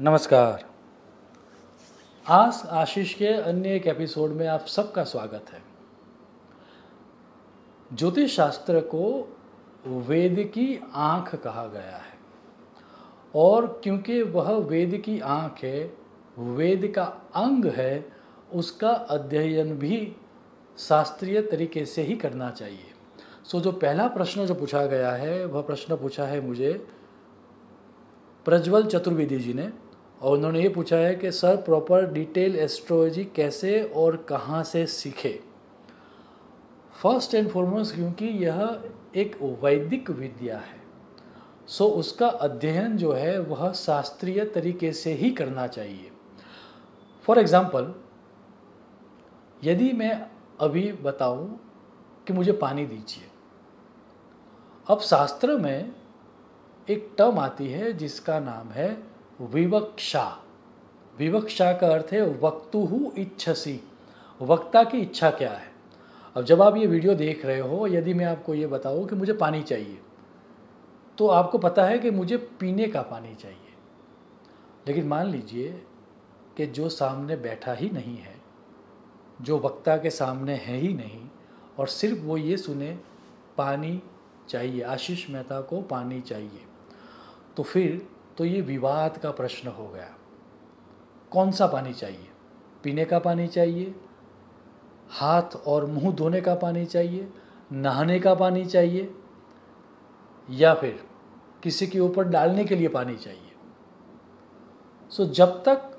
नमस्कार। आज आशीष के अन्य एक एपिसोड में आप सबका स्वागत है। ज्योतिष शास्त्र को वेद की आंख कहा गया है और क्योंकि वह वेद की आंख है, वेद का अंग है, उसका अध्ययन भी शास्त्रीय तरीके से ही करना चाहिए। जो पहला प्रश्न जो पूछा गया है वह प्रश्न पूछा है मुझे प्रज्वल चतुर्वेदी जी ने, और उन्होंने ये पूछा है कि सर प्रॉपर डिटेल एस्ट्रोलॉजी कैसे और कहाँ से सीखे। फर्स्ट एंड फॉरमोस्ट क्योंकि यह एक वैदिक विद्या है, उसका अध्ययन जो है वह शास्त्रीय तरीके से ही करना चाहिए। फॉर एग्जाम्पल, यदि मैं अभी बताऊं कि मुझे पानी दीजिए, अब शास्त्र में एक टर्म आती है जिसका नाम है विवक्षा। विवक्षा का अर्थ है वक्तुहु इच्छसि, वक्ता की इच्छा क्या है। अब जब आप ये वीडियो देख रहे हो, यदि मैं आपको ये बताऊं कि मुझे पानी चाहिए, तो आपको पता है कि मुझे पीने का पानी चाहिए। लेकिन मान लीजिए कि जो सामने बैठा ही नहीं है, जो वक्ता के सामने है ही नहीं, और सिर्फ वो ये सुने पानी चाहिए, आशीष मेहता को पानी चाहिए, तो फिर तो ये विवाद का प्रश्न हो गया। कौन सा पानी चाहिए? पीने का पानी चाहिए, हाथ और मुंह धोने का पानी चाहिए, नहाने का पानी चाहिए, या फिर किसी के ऊपर डालने के लिए पानी चाहिए। जब तक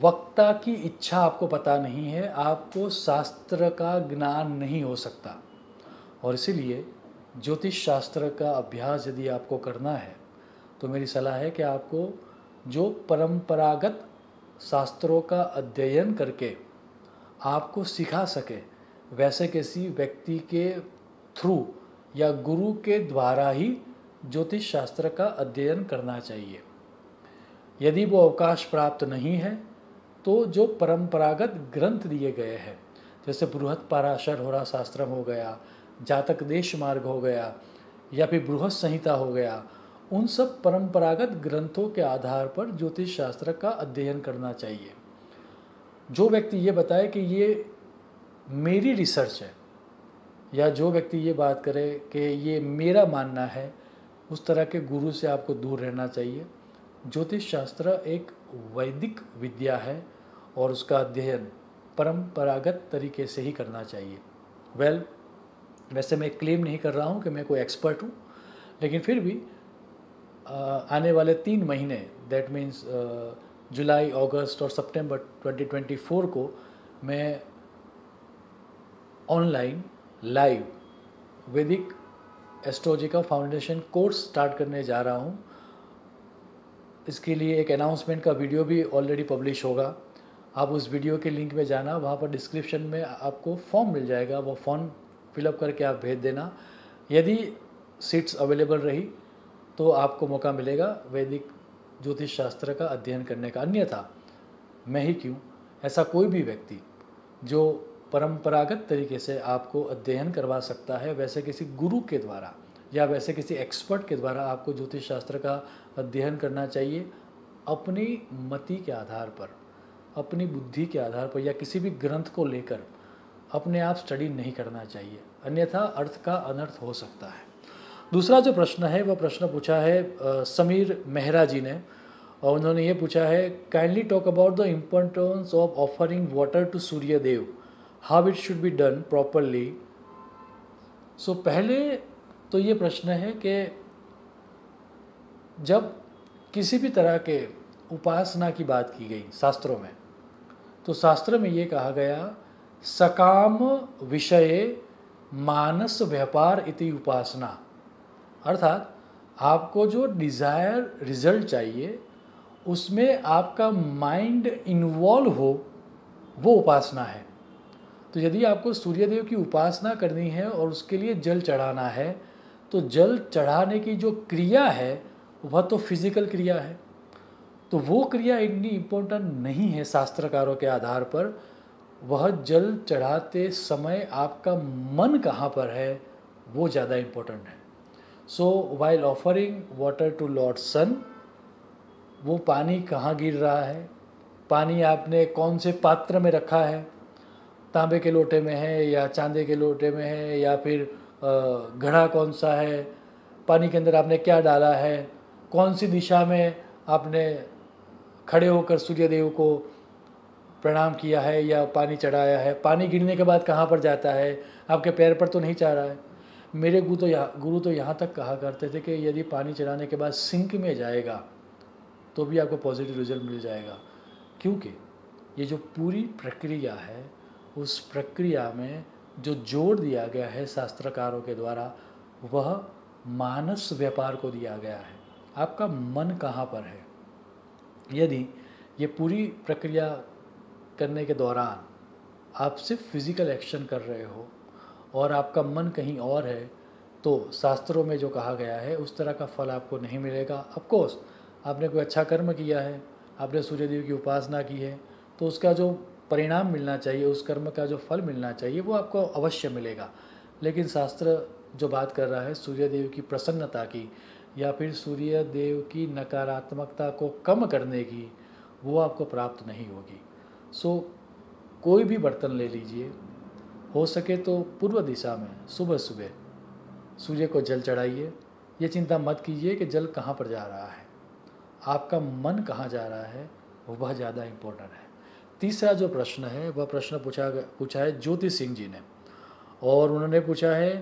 वक्ता की इच्छा आपको पता नहीं है, आपको शास्त्र का ज्ञान नहीं हो सकता। और इसीलिए ज्योतिष शास्त्र का अभ्यास यदि आपको करना है तो मेरी सलाह है कि आपको जो परंपरागत शास्त्रों का अध्ययन करके आपको सिखा सके, वैसे किसी व्यक्ति के थ्रू या गुरु के द्वारा ही ज्योतिष शास्त्र का अध्ययन करना चाहिए। यदि वो अवकाश प्राप्त नहीं है तो जो परंपरागत ग्रंथ दिए गए हैं, जैसे बृहत पाराशर होरा शास्त्रम हो गया, जातक देश मार्ग हो गया, या फिर बृहत संहिता हो गया, उन सब परंपरागत ग्रंथों के आधार पर ज्योतिष शास्त्र का अध्ययन करना चाहिए। जो व्यक्ति ये बताए कि ये मेरी रिसर्च है, या जो व्यक्ति ये बात करे कि ये मेरा मानना है, उस तरह के गुरु से आपको दूर रहना चाहिए। ज्योतिष शास्त्र एक वैदिक विद्या है और उसका अध्ययन परंपरागत तरीके से ही करना चाहिए। वैसे मैं क्लेम नहीं कर रहा हूँ कि मैं कोई एक्सपर्ट हूँ, लेकिन फिर भी आने वाले 3 महीने, दैट मीन्स जुलाई, अगस्त और सितंबर 2024 को मैं ऑनलाइन लाइव वैदिक एस्ट्रोलॉजी का फाउंडेशन कोर्स स्टार्ट करने जा रहा हूँ। इसके लिए एक अनाउंसमेंट का वीडियो भी ऑलरेडी पब्लिश होगा। आप उस वीडियो के लिंक में जाना, वहाँ पर डिस्क्रिप्शन में आपको फॉर्म मिल जाएगा, वो फॉर्म फिलअप करके आप भेज देना। यदि सीट्स अवेलेबल रही तो आपको मौका मिलेगा वैदिक ज्योतिष शास्त्र का अध्ययन करने का। अन्यथा मैं ही क्यों, ऐसा कोई भी व्यक्ति जो परंपरागत तरीके से आपको अध्ययन करवा सकता है, वैसे किसी गुरु के द्वारा या वैसे किसी एक्सपर्ट के द्वारा आपको ज्योतिष शास्त्र का अध्ययन करना चाहिए। अपनी मति के आधार पर, अपनी बुद्धि के आधार पर, या किसी भी ग्रंथ को लेकर अपने आप स्टडी नहीं करना चाहिए, अन्यथा अर्थ का अनर्थ हो सकता है। दूसरा जो प्रश्न है वह प्रश्न पूछा है समीर मेहरा जी ने, और उन्होंने ये पूछा है kindly talk about the importance of offering water to Surya Dev, how it should be done properly. पहले तो ये प्रश्न है कि जब किसी भी तरह के उपासना की बात की गई शास्त्रों में, तो शास्त्र में ये कहा गया सकाम विषये मानस व्यापार इति उपासना, अर्थात आपको जो डिज़ायर रिजल्ट चाहिए उसमें आपका माइंड इन्वॉल्व हो, वो उपासना है। तो यदि आपको सूर्यदेव की उपासना करनी है और उसके लिए जल चढ़ाना है, तो जल चढ़ाने की जो क्रिया है वह तो फिजिकल क्रिया है, तो वो क्रिया इतनी इम्पोर्टेंट नहीं है शास्त्रकारों के आधार पर। वह जल चढ़ाते समय आपका मन कहाँ पर है, वो ज़्यादा इम्पोर्टेंट है। So while offering water to Lord Sun, वो पानी कहाँ गिर रहा है, पानी आपने कौन से पात्र में रखा है, तांबे के लोटे में है या चांदी के लोटे में है, या फिर घड़ा कौन सा है, पानी के अंदर आपने क्या डाला है, कौन सी दिशा में आपने खड़े होकर सूर्यदेव को प्रणाम किया है या पानी चढ़ाया है, पानी गिरने के बाद कहाँ पर जाता है, आपके पैर पर तो नहीं जा रहा है। मेरे गुरु तो यहाँ तक कहा करते थे कि यदि पानी चढ़ाने के बाद सिंक में जाएगा तो भी आपको पॉजिटिव रिजल्ट मिल जाएगा, क्योंकि ये जो पूरी प्रक्रिया है उस प्रक्रिया में जो जोड़ दिया गया है शास्त्रकारों के द्वारा वह मानस व्यापार को दिया गया है। आपका मन कहाँ पर है। यदि ये पूरी प्रक्रिया करने के दौरान आप सिर्फ फिज़िकल एक्शन कर रहे हो और आपका मन कहीं और है तो शास्त्रों में जो कहा गया है उस तरह का फल आपको नहीं मिलेगा। ऑफकोर्स आपने कोई अच्छा कर्म किया है, आपने सूर्यदेव की उपासना की है, तो उसका जो परिणाम मिलना चाहिए, उस कर्म का जो फल मिलना चाहिए वो आपको अवश्य मिलेगा। लेकिन शास्त्र जो बात कर रहा है सूर्यदेव की प्रसन्नता की या फिर सूर्यदेव की नकारात्मकता को कम करने की, वो आपको प्राप्त नहीं होगी। सो कोई भी बर्तन ले लीजिए, हो सके तो पूर्व दिशा में सुबह सुबह सूर्य को जल चढ़ाइए। ये चिंता मत कीजिए कि जल कहाँ पर जा रहा है, आपका मन कहाँ जा रहा है वह ज़्यादा इम्पोर्टेंट है। तीसरा जो प्रश्न है वह प्रश्न पूछा है ज्योति सिंह जी ने, और उन्होंने पूछा है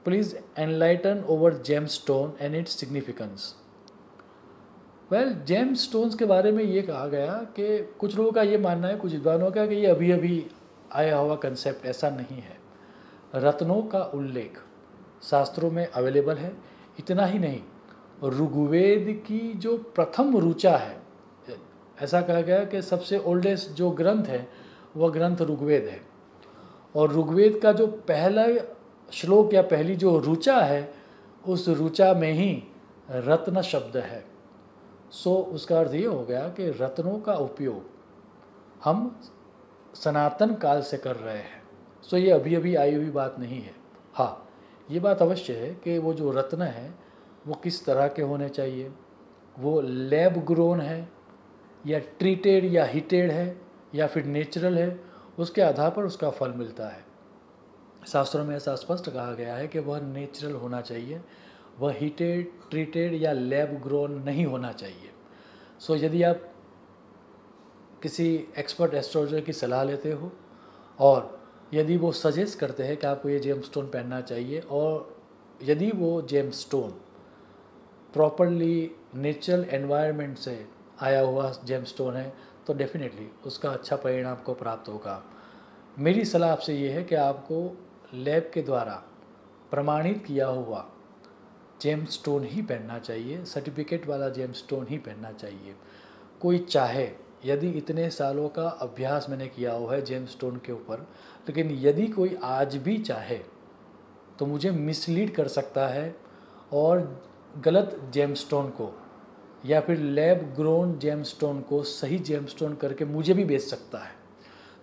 please enlighten over gem stone and its significance. Well, gem stones के बारे में ये कहा गया कि कुछ लोगों का ये मानना है, कुछ विद्वानों का, कि ये अभी अभी आया हुआ कंसेप्ट, ऐसा नहीं है। रत्नों का उल्लेख शास्त्रों में अवेलेबल है। इतना ही नहीं, ऋग्वेद की जो प्रथम ऋचा है, ऐसा कहा गया कि सबसे ओल्डेस्ट जो ग्रंथ है वह ग्रंथ ऋग्वेद है, और ऋग्वेद का जो पहला श्लोक या पहली जो ऋचा है उस ऋचा में ही रत्न शब्द है। सो उसका अर्थ ये हो गया कि रत्नों का उपयोग हम सनातन काल से कर रहे हैं। सो ये अभी अभी आई हुई बात नहीं है। हाँ, ये बात अवश्य है कि वो जो रत्न है वो किस तरह के होने चाहिए, वो लैब ग्रोन है या ट्रीटेड या हीटेड है या फिर नेचुरल है, उसके आधार पर उसका फल मिलता है। शास्त्रों में ऐसा स्पष्ट कहा गया है कि वह नेचुरल होना चाहिए, वह हीटेड, ट्रीटेड या लैब ग्रोन नहीं होना चाहिए। सो यदि आप किसी एक्सपर्ट एस्ट्रोलॉजर की सलाह लेते हो और यदि वो सजेस्ट करते हैं कि आपको ये जेम स्टोन पहनना चाहिए, और यदि वो gem stone properly natural environment से आया हुआ जेम स्टोन है तो डेफिनेटली उसका अच्छा परिणाम आपको प्राप्त होगा। मेरी सलाह आपसे ये है कि आपको लैब के द्वारा प्रमाणित किया हुआ जेम स्टोन ही पहनना चाहिए, सर्टिफिकेट वाला जेम स्टोन ही पहनना चाहिए। कोई चाहे, यदि इतने सालों का अभ्यास मैंने किया हुआ है जेम स्टोन के ऊपर, लेकिन यदि कोई आज भी चाहे तो मुझे मिसलीड कर सकता है और गलत जेम स्टोन को या फिर लैब ग्रोन जेम स्टोन को सही जेम स्टोन करके मुझे भी बेच सकता है।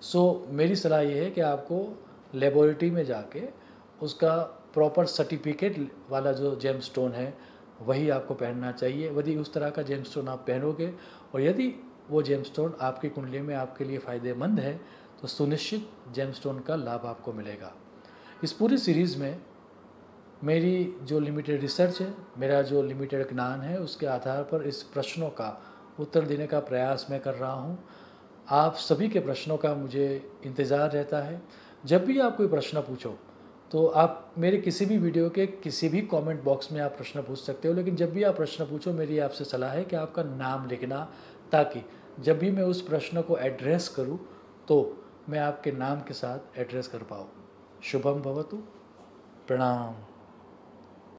सो मेरी सलाह ये है कि आपको लेबोरेटरी में जाके उसका प्रॉपर सर्टिफिकेट वाला जो जेम स्टोन है वही आपको पहनना चाहिए। यदि उस तरह का जेम स्टोन आप पहनोगे और यदि वो जेम स्टोन आपकी कुंडली में आपके लिए फ़ायदेमंद है तो सुनिश्चित जेम स्टोन का लाभ आपको मिलेगा। इस पूरी सीरीज़ में मेरी जो लिमिटेड रिसर्च है, मेरा जो लिमिटेड ज्ञान है, उसके आधार पर इस प्रश्नों का उत्तर देने का प्रयास मैं कर रहा हूँ। आप सभी के प्रश्नों का मुझे इंतज़ार रहता है। जब भी आप कोई प्रश्न पूछो तो आप मेरे किसी भी वीडियो के किसी भी कमेंट बॉक्स में आप प्रश्न पूछ सकते हो, लेकिन जब भी आप प्रश्न पूछो मेरी आपसे सलाह है कि आपका नाम लिखना, ताकि जब भी मैं उस प्रश्न को एड्रेस करूं तो मैं आपके नाम के साथ एड्रेस कर पाऊँ। शुभम भवतु। प्रणाम।